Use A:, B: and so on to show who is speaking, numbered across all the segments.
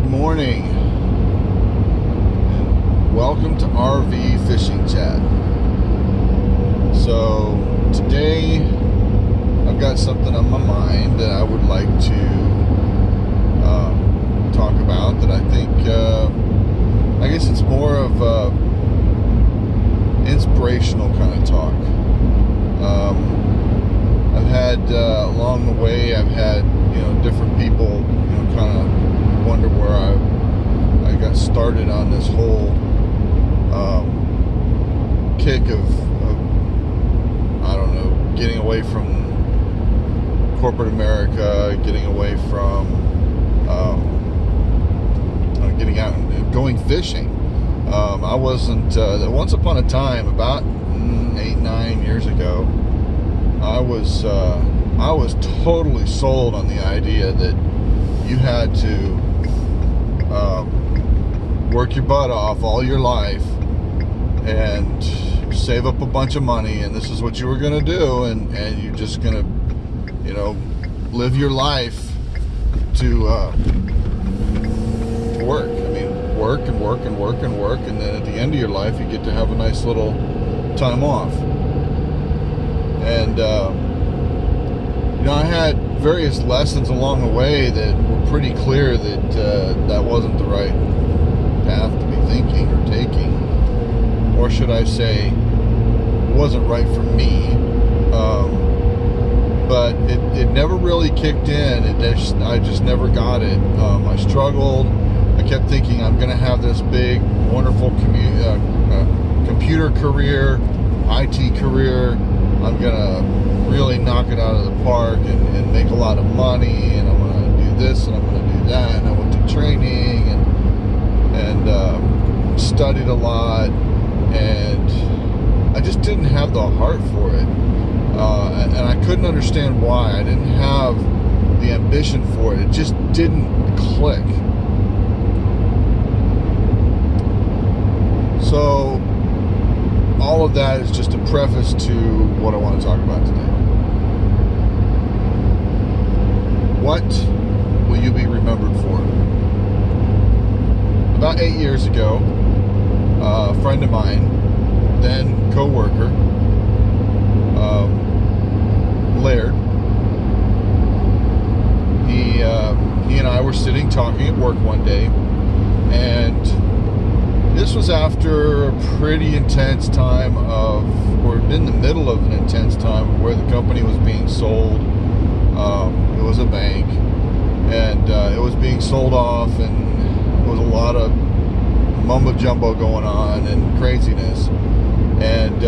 A: Good morning, and welcome to RV Fishing Chat. So today I've got something on my mind that I would like to talk about that I think, I guess it's more of inspirational kind of talk. I've had, along the way, I've had, different people, kind of wonder where I got started on this whole kick of I don't know, getting away from corporate America, getting away from getting out and going fishing. I wasn't once upon a time, about 8-9 years ago, I was totally sold on the idea that you had to work your butt off all your life and save up a bunch of money, and this is what you were going to do, and you're just going to, live your life to work. I mean, work and work and work and work, and then at the end of your life, you get to have a nice little time off. And, I had various lessons along the way that were pretty clear that that wasn't the right path to be thinking or taking. Or should I say, it wasn't right for me. But it never really kicked in. I just never got it. I struggled. I kept thinking I'm going to have this big, wonderful computer career, IT career. I'm going to really knock it out of the park and make a lot of money, and I'm going to do this and I'm going to do that. And I went to training and studied a lot, and I just didn't have the heart for it. And I couldn't understand why. I didn't have the ambition for it. It just didn't click. So all of that is just a preface to what I want to talk about today. What will you be remembered for? About 8 years ago, a friend of mine, then co-worker, Laird, he and I were sitting talking at work one day, and this was after a pretty intense time we're in the middle of an intense time where the company was being sold. It was a bank, and it was being sold off, and there was a lot of mumbo jumbo going on and craziness. And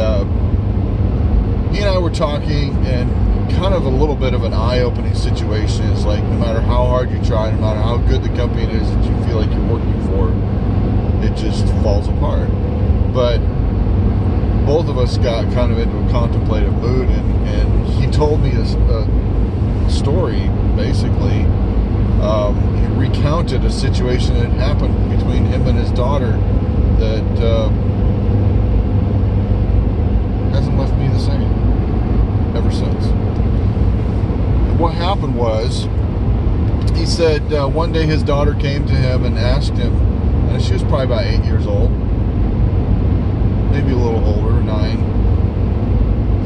A: he and I were talking, and kind of a little bit of an eye-opening situation. It's like, no matter how hard you try, no matter how good the company is that you feel like you're working for, it just falls apart. But both of us got kind of into a contemplative mood, and he told me a story, basically. He recounted a situation that happened between him and his daughter that hasn't left me the same ever since. What happened was, he said one day his daughter came to him and asked him, and she was probably about 8 years old, maybe a little older, 9.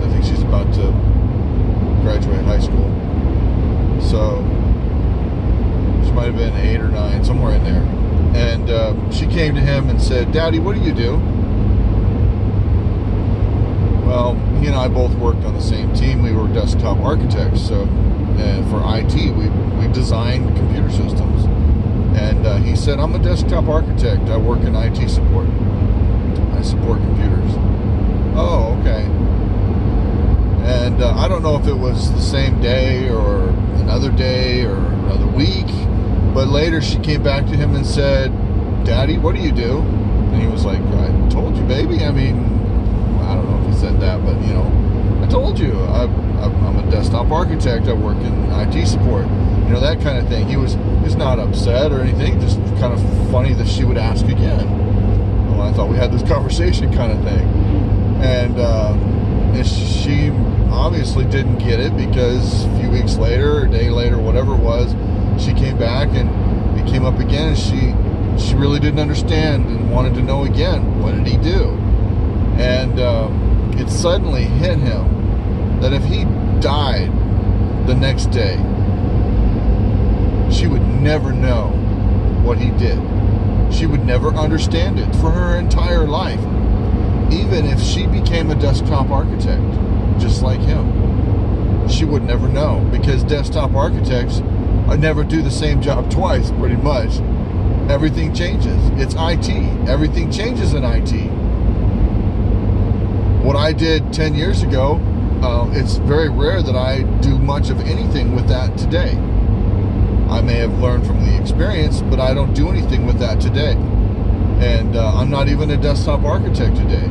A: I think she's about to graduate high school. So she might have been 8 or 9, somewhere in there. And she came to him and said, "Daddy, what do you do?" Well, he and I both worked on the same team. We were desktop architects. So for IT, we designed computer systems. And he said, "I'm a desktop architect. I work in IT support. I support computers." Oh, okay. And I don't know if it was the same day or another day or another week, but later she came back to him and said, "Daddy, what do you do?" And he was like, "I told you, baby." I mean, I don't know if he said that, but I told you, I'm a desktop architect. I work in IT support. That kind of thing. He's not upset or anything, just kind of funny that she would ask again. Well, I thought we had this conversation kind of thing. And she obviously didn't get it, because a few weeks later, or a day later, whatever it was, she came back and came up again, and she really didn't understand and wanted to know again, what did he do? And it suddenly hit him that if he died the next day, she would never know what he did. She would never understand it for her entire life. Even if she became a desktop architect, just like him, she would never know, because desktop architects never do the same job twice, pretty much. Everything changes. It's IT. Everything changes in IT. What I did 10 years ago, it's very rare that I do much of anything with that today. I may have learned from the experience, but I don't do anything with that today. And I'm not even a desktop architect today.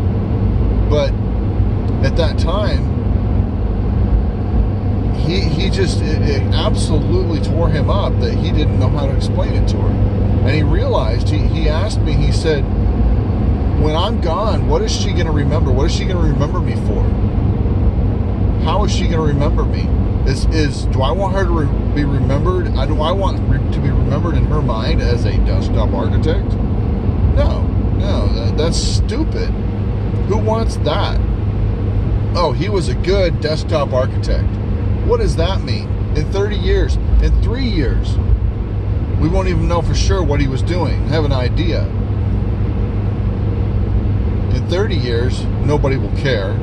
A: But at that time, he just, it absolutely tore him up that he didn't know how to explain it to her. And he realized, he asked me, he said, when I'm gone, what is she going to remember? What is she going to remember me for? How is she going to remember me? Do I want her to be remembered? Do I want to be remembered in her mind as a desktop architect? No, that's stupid. Who wants that? Oh, he was a good desktop architect. What does that mean? In 30 years, in 3 years, we won't even know for sure what he was doing, have an idea. In 30 years, nobody will care,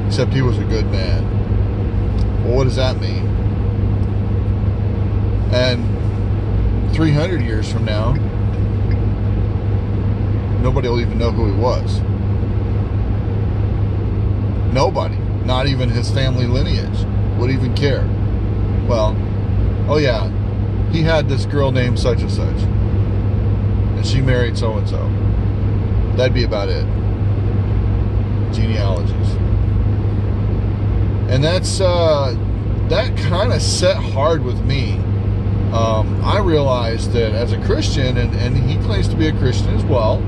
A: except he was a good man. Well, what does that mean? And 300 years from now, nobody will even know who he was. Nobody, not even his family lineage, would even care. Well, oh yeah, he had this girl named such and such, and she married so and so. That'd be about it. Genealogies. And that's that kind of set hard with me. I realized that as a Christian, and he claims to be a Christian as well,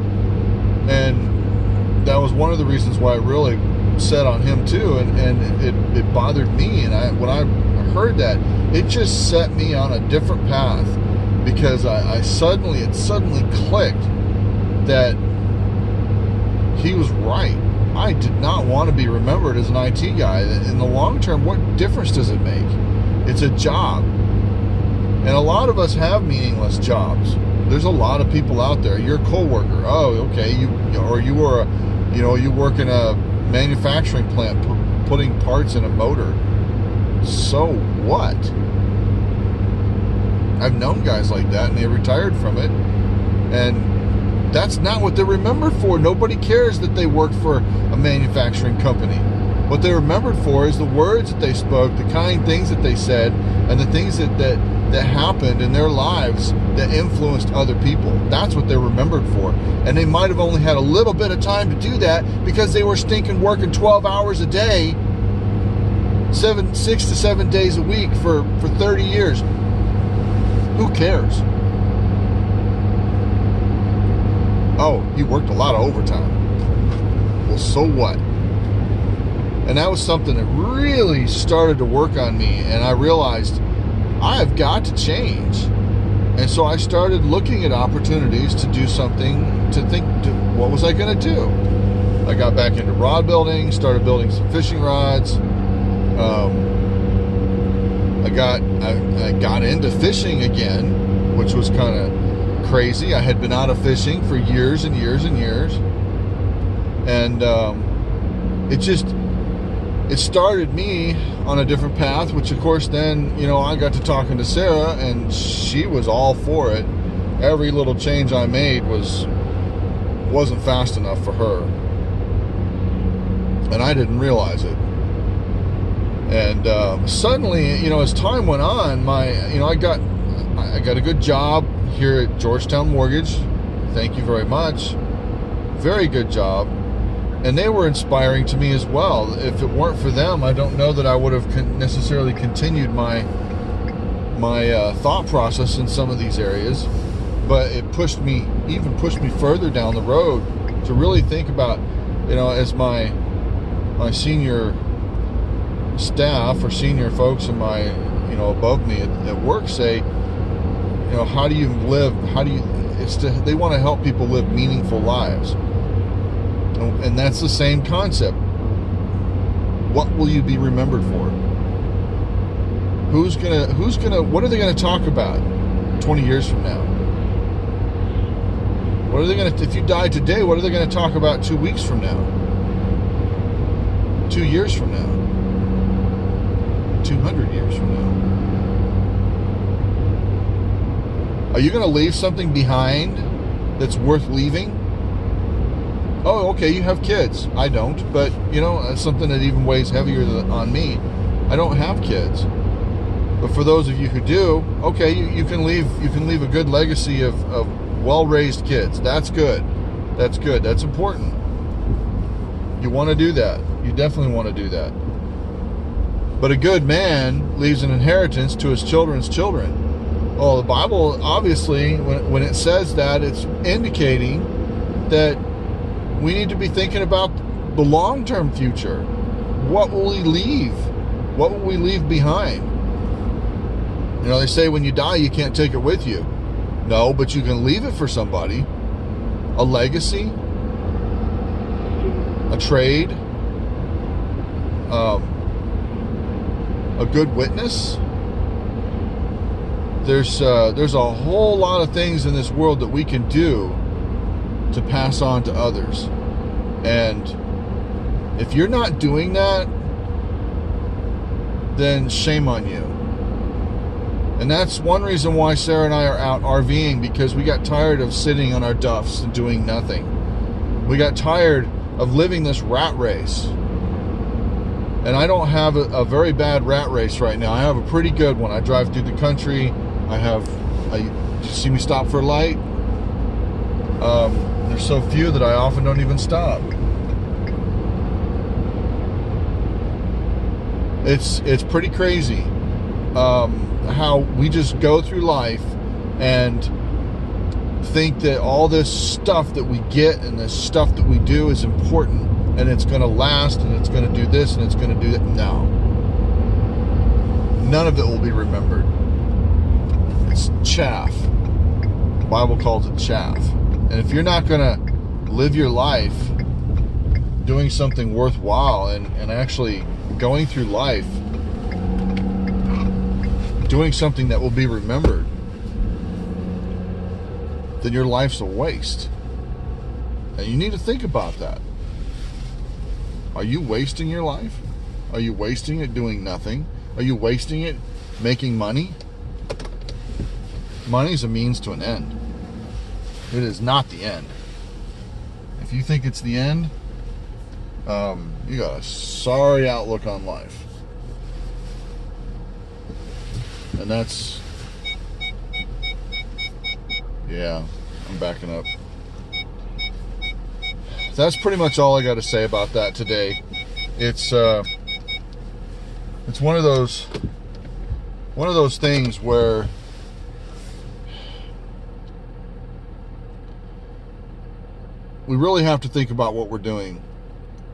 A: and that was one of the reasons why I really set on him too, and it bothered me. And when I heard that, it just set me on a different path, because it suddenly clicked that he was right. I did not want to be remembered as an IT guy. In the long term, what difference does it make? It's a job. And a lot of us have meaningless jobs. There's a lot of people out there. You're a coworker. Oh, okay. You work in a manufacturing plant putting parts in a motor. So what? I've known guys like that, and they retired from it. And that's not what they're remembered for. Nobody cares that they work for a manufacturing company. What they're remembered for is the words that they spoke, the kind things that they said, and the things that happened in their lives that influenced other people. That's what they're remembered for. And they might have only had a little bit of time to do that because they were stinking working 12 hours a day, 6 to 7 days a week for 30 years. Who cares? Oh, you worked a lot of overtime. Well, so what? And that was something that really started to work on me, and I realized I have got to change. And so I started looking at opportunities to do something, what was I going to do? I got back into rod building, started building some fishing rods. I got into fishing again, which was kind of crazy. I had been out of fishing for years and years and years. And it started me on a different path, which of course then, I got to talking to Sarah, and she was all for it. Every little change I made wasn't fast enough for her. And I didn't realize it. And suddenly, as time went on, I got a good job here at Georgetown Mortgage. Thank you very much. Very good job. And they were inspiring to me as well. If it weren't for them, I don't know that I would have necessarily continued my thought process in some of these areas. But it pushed me further down the road to really think about, as my senior staff or senior folks in my, above me at work say, how do you live? They want to help people live meaningful lives. And that's the same concept. What will you be remembered for? What are they gonna talk about 20 years from now? If you die today, what are they gonna talk about 2 weeks from now? 2 years from now? 200 years from now? Are you gonna leave something behind that's worth leaving? Oh, okay, you have kids. I don't, but that's something that even weighs heavier on me. I don't have kids. But for those of you who do, okay, you can leave a good legacy of well-raised kids. That's good. That's good. That's important. You want to do that. You definitely want to do that. But a good man leaves an inheritance to his children's children. Well, the Bible, obviously, when it says that, it's indicating that we need to be thinking about the long-term future. What will we leave? What will we leave behind? They say when you die, you can't take it with you. No, but you can leave it for somebody. A legacy, a trade, a good witness. There's a whole lot of things in this world that we can do to pass on to others. And if you're not doing that, then shame on you. And that's one reason why Sarah and I are out RVing, because we got tired of sitting on our duffs and doing nothing. We got tired of living this rat race. And I don't have a very bad rat race right now. I have a pretty good one. I drive through the country. You see me stop for a light? There's so few that I often don't even stop. It's pretty crazy how we just go through life and think that all this stuff that we get and this stuff that we do is important and it's going to last and it's going to do this and it's going to do that. No. None of it will be remembered. It's chaff. The Bible calls it chaff. And if you're not going to live your life doing something worthwhile and actually going through life doing something that will be remembered, then your life's a waste. And you need to think about that. Are you wasting your life? Are you wasting it doing nothing? Are you wasting it making money? Money is a means to an end. It is not the end. If you think it's the end, you got a sorry outlook on life. And that's... Yeah, I'm backing up. That's pretty much all I got to say about that today. It's one of those things where we really have to think about what we're doing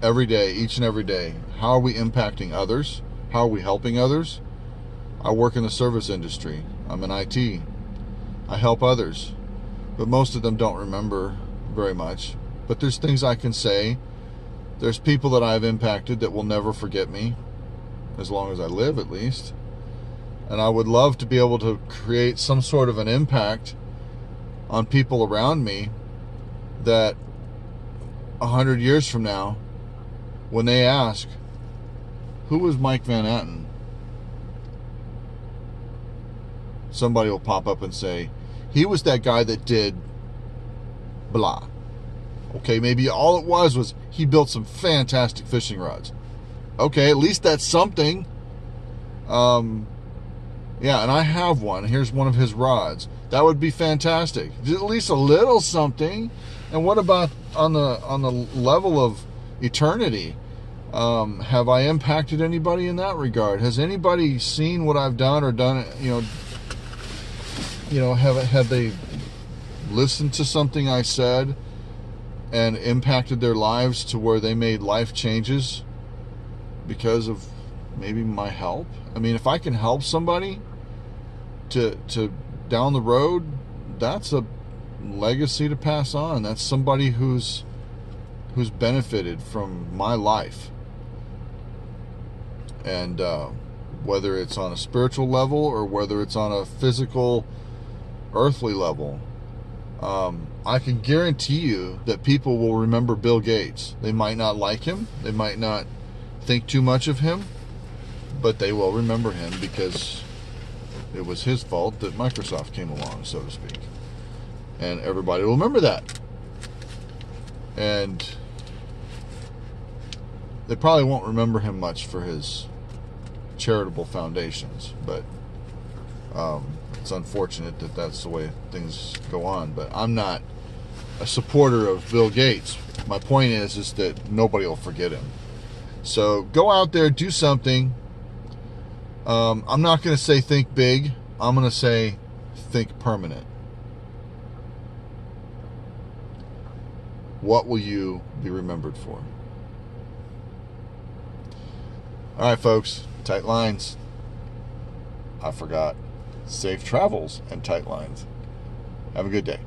A: every day, each and every day. How are we impacting others? How are we helping others? I work in the service industry. I'm in IT. I help others, but most of them don't remember very much. But there's things I can say. There's people that I've impacted that will never forget me, as long as I live at least. And I would love to be able to create some sort of an impact on people around me that 100 years from now, when they ask, who was Mike Van Atten? Somebody will pop up and say, he was that guy that did blah. Okay, maybe all it was he built some fantastic fishing rods. Okay, at least that's something. Yeah, and I have one. Here's one of his rods. That would be fantastic. At least a little something. And what about on the level of eternity? Have I impacted anybody in that regard? Has anybody seen what I've done or done? Have they listened to something I said and impacted their lives to where they made life changes because of maybe my help? I mean, if I can help somebody to down the road, that's a legacy to pass on. That's somebody who's benefited from my life. And whether it's on a spiritual level or whether it's on a physical, earthly level, I can guarantee you that people will remember Bill Gates. They might not like him, they might not think too much of him, but they will remember him because it was his fault that Microsoft came along, so to speak. And everybody will remember that. And they probably won't remember him much for his charitable foundations, but it's unfortunate that that's the way things go on. But I'm not a supporter of Bill Gates. My point is that nobody will forget him. So go out there, do something. I'm not going to say think big. I'm going to say think permanent. What will you be remembered for? All right, folks, tight lines. I forgot. Safe travels and tight lines. Have a good day.